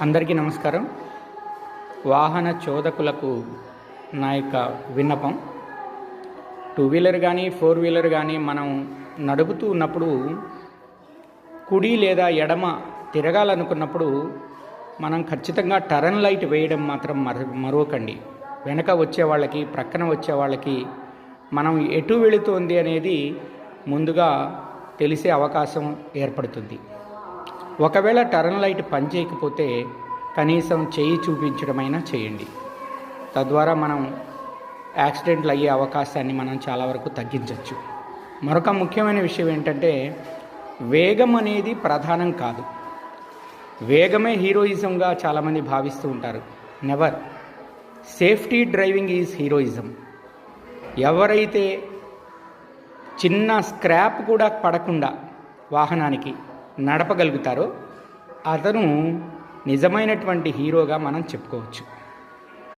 అందరికీ నమస్కారం. వాహన చోదకులకు నా యొక్క విన్నపం, టూ వీలర్ కానీ ఫోర్ వీలర్ కానీ మనం నడుపుతూ ఉన్నప్పుడు కుడి లేదా ఎడమ తిరగాలనుకున్నప్పుడు మనం ఖచ్చితంగా టర్న్ లైట్ వేయడం మాత్రం మరవకండి. వెనక వచ్చే వాళ్ళకి, ప్రక్కన వచ్చే వాళ్ళకి మనం ఎటు వెళుతోంది అనేది ముందుగా తెలిసే అవకాశం ఏర్పడుతుంది. ఒకవేళ టర్న్ లైట్ పనిచేయకపోతే కనీసం చేయి చూపించడమైనా చేయండి. తద్వారా మనం యాక్సిడెంట్లు అయ్యే అవకాశాన్ని మనం చాలా వరకు తగ్గించవచ్చు. మరొక ముఖ్యమైన విషయం ఏంటంటే, వేగం అనేది ప్రధానం కాదు. వేగమే హీరోయిజంగా చాలామంది భావిస్తూ ఉంటారు. Never. Safety driving is heroism. ఎవరైతే చిన్న స్క్రాప్ కూడా పడకుండా వాహనానికి నడపగలుగుతారో అతను నిజమైనటువంటి హీరోగా మనం చెప్పుకోవచ్చు.